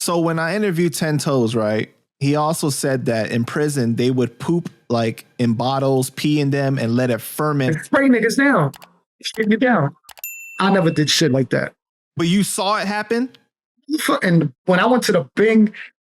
So when I interviewed 10 Toes, right, he also said that in prison they would poop like in bottles, pee in them, and let it ferment. Spray niggas down. Shit you down. I never did shit like that. But you saw it happen? And when I went to the Bing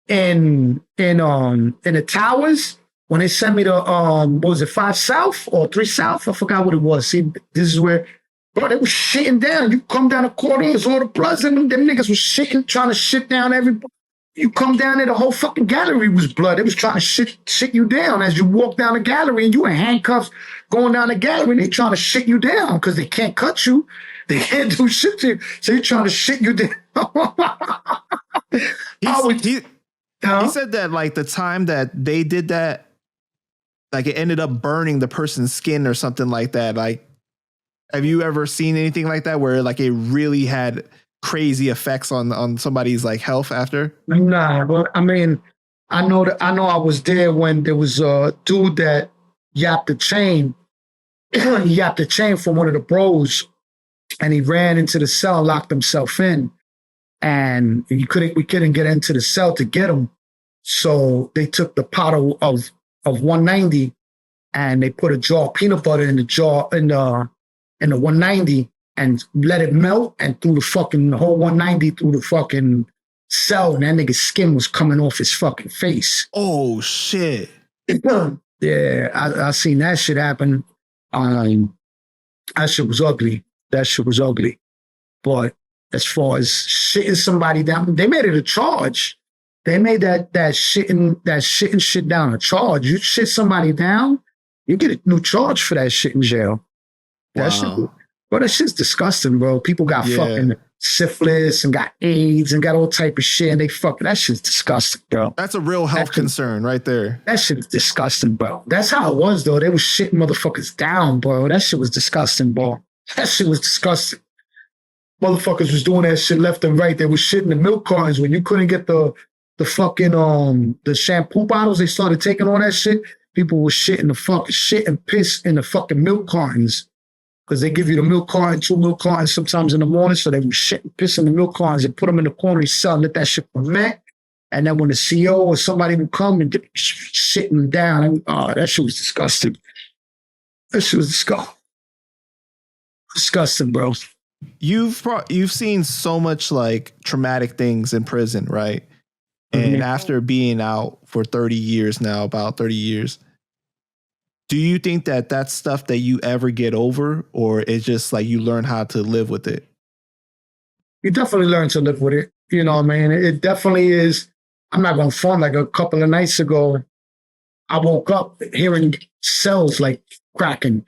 in the towers, when they sent me to what was it, 5 South or 3 South? I forgot what it was. See, this is where, bro, they was shitting down. You come down the corridors, all the bloods, and them niggas was shitting, trying to shit down everybody. You come down there, the whole fucking gallery was blood. They was trying to shit you down as you walk down the gallery, and you in handcuffs going down the gallery, and they trying to shit you down because they can't cut you. They can't do shit to you. So you're trying to shit you down. He said that like the time that they did that, like it ended up burning the person's skin or something like that. Like, have you ever seen anything like that where like it really had crazy effects on somebody's like health after? Nah, but I mean, I know I was there when there was a dude that yapped the chain. He yapped the chain from one of the bros, and he ran into the cell, locked himself in, and we couldn't get into the cell to get him. So they took the pot of 190 and they put a jar of peanut butter in the 190 and let it melt and threw the whole 190 through the fucking cell, and that nigga's skin was coming off his fucking face. Oh shit. Yeah, I seen that shit happen. That shit was ugly. But as far as shitting somebody down, they made it a charge. They made that shitting shit down a charge. You shit somebody down, you get a new charge for that shit in jail. That shit, bro, that shit's disgusting, bro. People got fucking syphilis and got AIDS and got all type of shit, and that shit's disgusting, bro. That's a real health concern right there. That shit is disgusting, bro. That's how it was, though. They was shitting motherfuckers down, bro. That shit was disgusting, bro. That shit was disgusting. Motherfuckers was doing that shit left and right. They was shitting the milk cartons when you couldn't get the fucking the shampoo bottles. They started taking all that shit. People were shitting the fucking shit and piss in the fucking milk cartons. Because they give you the milk carton, 2 milk cartons sometimes in the morning. So they would shit and piss in the milk cartons and put them in the corner and sell and let that shit ferment. And then when the CO or somebody would come and shit them down, that shit was disgusting. That shit was disgusting, bro. You've seen so much like traumatic things in prison, right? And after being out for 30 years now, about 30 years, do you think that that's stuff that you ever get over, or it's just like you learn how to live with it? You definitely learn to live with it. You know what I mean? It definitely is. I'm not going to front. Like a couple of nights ago, I woke up hearing cells like cracking,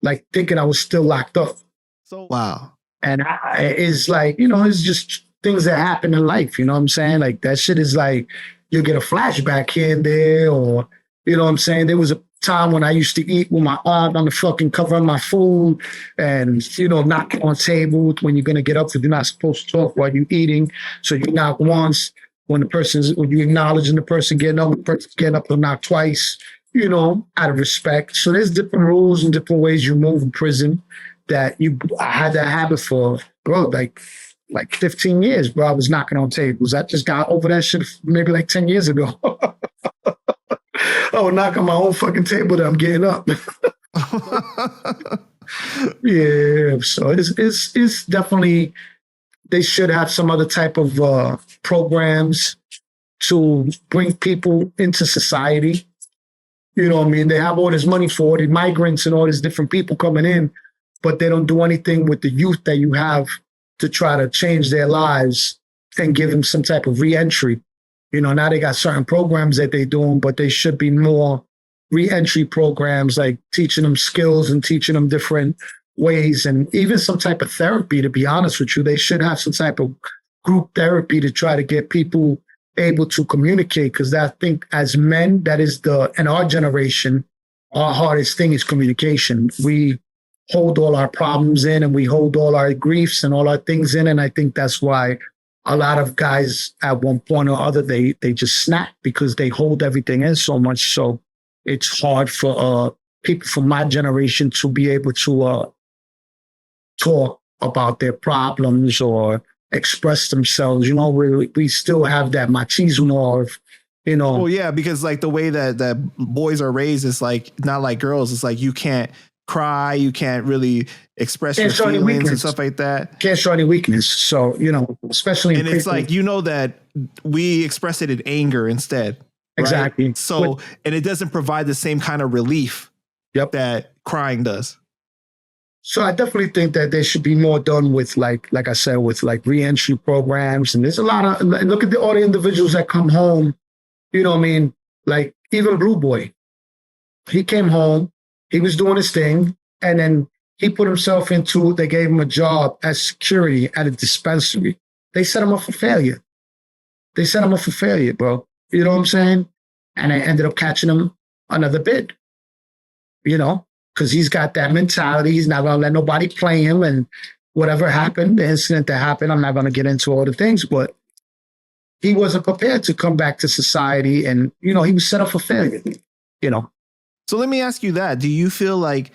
like thinking I was still locked up. So wow. And it's like, it's just things that happen in life. You know what I'm saying? Like that shit is like, you'll get a flashback here and there, or, you know what I'm saying? There was a time when I used to eat with my arm on the fucking cover of my food and, knock on tables when you're going to get up, because you're not supposed to talk while you're eating. So you knock once when you acknowledging the person getting up, the person getting up, you'll knock twice, out of respect. So there's different rules and different ways you move in prison that I had that habit for, bro, like 15 years, bro. I was knocking on tables. I just got over that shit maybe like 10 years ago. I would knock on my own fucking table that I'm getting up. Yeah, so it's definitely, they should have some other type of programs to bring people into society. You know what I mean? They have all this money for it, migrants and all these different people coming in, but they don't do anything with the youth that you have to try to change their lives and give them some type of re-entry. Now they got certain programs that they're doing, but they should be more re-entry programs, like teaching them skills and teaching them different ways, and even some type of therapy, to be honest with you. They should have some type of group therapy to try to get people able to communicate, because I think as men, that is in our generation, our hardest thing is communication. We hold all our problems in, and we hold all our griefs and all our things in, and I think that's why a lot of guys at one point or other, they just snap, because they hold everything in so much. So it's hard for people from my generation to be able to talk about their problems or express themselves. You know, we still have that machismo of, you know. Well, yeah, because like the way that boys are raised is like not like girls. It's like you can't cry, you can't really express your feelings and stuff like that. Can't show any weakness. So, you know, especially and it's like, you know, that we express it in anger instead. Right? Exactly. So, and it doesn't provide the same kind of relief that crying does. So I definitely think that there should be more done with like I said, with like re-entry programs. And there's a lot of, look at all the individuals that come home, you know what I mean? Like even Blue Boy, he came home, he was doing his thing, and then he put himself into, they gave him a job as security at a dispensary. They set him up for failure. Bro. You know what I'm saying? And I ended up catching him another bid, you know? Because he's got that mentality. He's not going to let nobody play him. And whatever happened, the incident that happened, I'm not going to get into all the things, but he wasn't prepared to come back to society. And, you know, he was set up for failure, you know. So let me ask you that. Do you feel like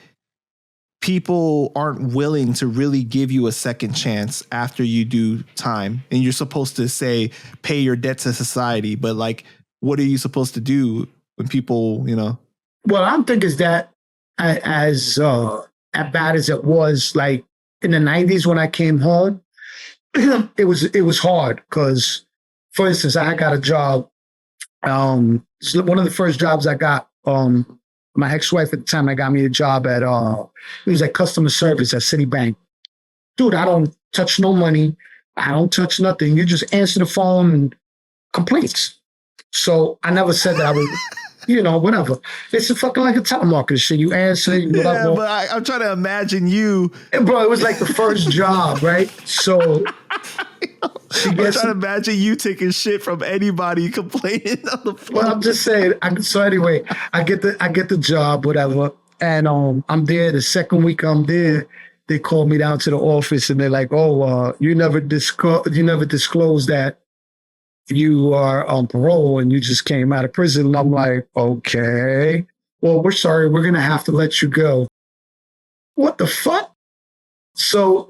people aren't willing to really give you a second chance after you do time? And you're supposed to say, pay your debt to society. But like, what are you supposed to do when people, you know? Well, I don't think it's that as bad as it was like in the 90s when I came home. It was hard because, for instance, I got a job. One of the first jobs I got, my ex-wife at the time, I got me a job at, it was like customer service at Citibank. Dude, I don't touch no money. I don't touch nothing. You just answer the phone and complaints. So I never said that I would, you know, whatever. It's fucking like a telemarketer shit. You answer. Yeah, but I'm trying to imagine you. Bro, it was like the first job, right? So I'm trying to imagine you taking shit from anybody complaining on the phone. Well, I'm just saying. So anyway, I get the job, whatever, and I'm there. The second week I'm there, they call me down to the office and they're like, "Oh, you never disclosed that you are on parole and you just came out of prison." And I'm like, "Okay, well, we're sorry. We're gonna have to let you go." What the fuck? So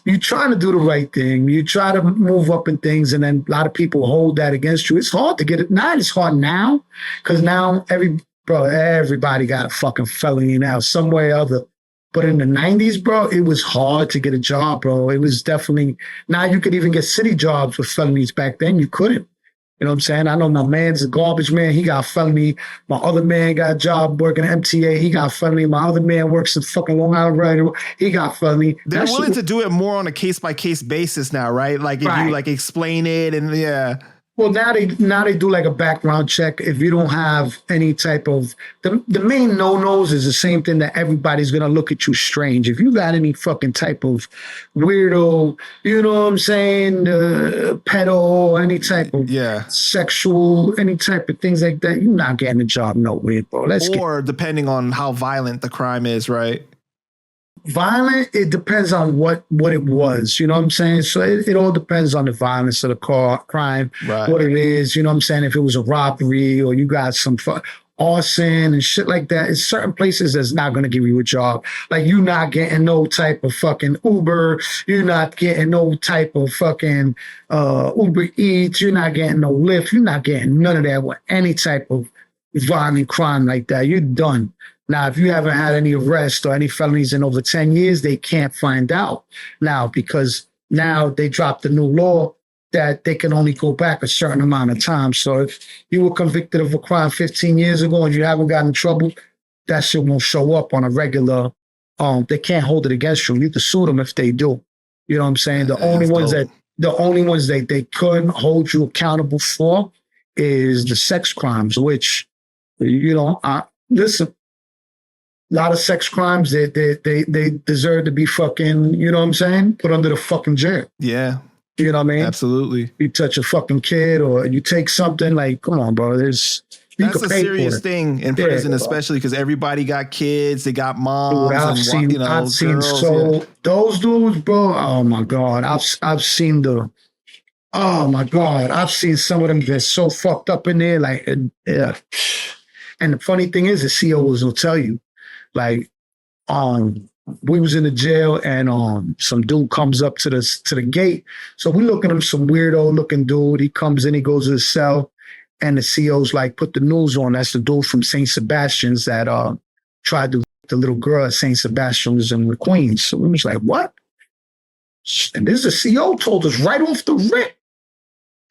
you trying to do the right thing. You try to move up in things, and then a lot of people hold that against you. It's hard to get it. It's hard now because now everybody got a fucking felony now, some way or other. But in the 90s, bro, it was hard to get a job, bro. It was definitely, now you could even get city jobs with felonies. Back then, you couldn't. You know what I'm saying? I know my man's a garbage man. He got a felony. My other man got a job working at MTA. He got a felony. My other man works in fucking Long Island Railroad. He got a felony. They're willing to do it more on a case-by-case basis now, right? Like if you like explain it and yeah. Well, now they do like a background check. If you don't have any type of, the main no-nos is the same thing that everybody's going to look at you strange. If you got any fucking type of weirdo, you know what I'm saying, pedo, any type of sexual, any type of things like that, you're not getting a job nowhere, bro. Depending on how violent the crime is, right? Violent, it depends on what it was, you know what I'm saying? So it all depends on the violence of the crime, what it is, you know what I'm saying? If it was a robbery or you got some arson and shit like that, in certain places that's not going to give you a job. Like you're not getting no type of fucking Uber, you're not getting no type of fucking Uber Eats, you're not getting no Lyft, you're not getting none of that with any type of violent crime like that. You're done. Now, if you haven't had any arrests or any felonies in over 10 years, they can't find out now because now they dropped the new law that they can only go back a certain amount of time. So if you were convicted of a crime 15 years ago and you haven't gotten in trouble, that shit won't show up on a regular, they can't hold it against you. You can sue them if they do. You know what I'm saying? The only ones that they couldn't hold you accountable for is the sex crimes, which, you know, listen, a lot of sex crimes, they deserve to be fucking, you know what I'm saying, put under the fucking jail. Yeah. You know what I mean? Absolutely. You touch a fucking kid or you take something, like, come on, bro. That's a serious thing in prison, especially because everybody got kids, they got moms. Dude, I've seen girls, those dudes, bro. Oh my God. I've seen I've seen some of them get so fucked up in there. Like, yeah. And the funny thing is, the COs will tell you, like, we was in the jail, and some dude comes up to the gate. So we look at him, some weirdo looking dude. He comes in, he goes to the cell, and the CO's like, put the news on. That's the dude from St. Sebastian's that tried to the little girl at St. Sebastian's in the Queens. So we was like, what? And this is the CO told us right off the rip.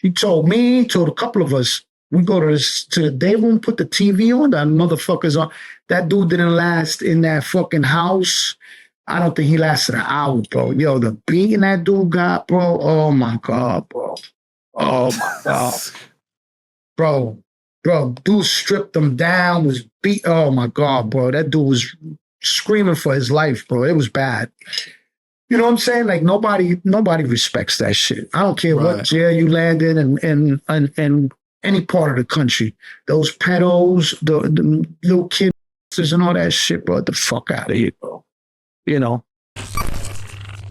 He told me, told a couple of us, we go to the day room, put the TV on, that motherfucker's on. That dude didn't last in that fucking house. I don't think he lasted an hour, bro. Yo, the beating that dude got, bro. Oh my God, bro. Oh my God. Bro, dude stripped him down, was beat. Oh my God, bro. That dude was screaming for his life, bro. It was bad. You know what I'm saying? Like nobody respects that shit. I don't care what jail you land in any part of the country. Those pedos, the little kids and all that shit, bro. Get the fuck out of here, bro. You know.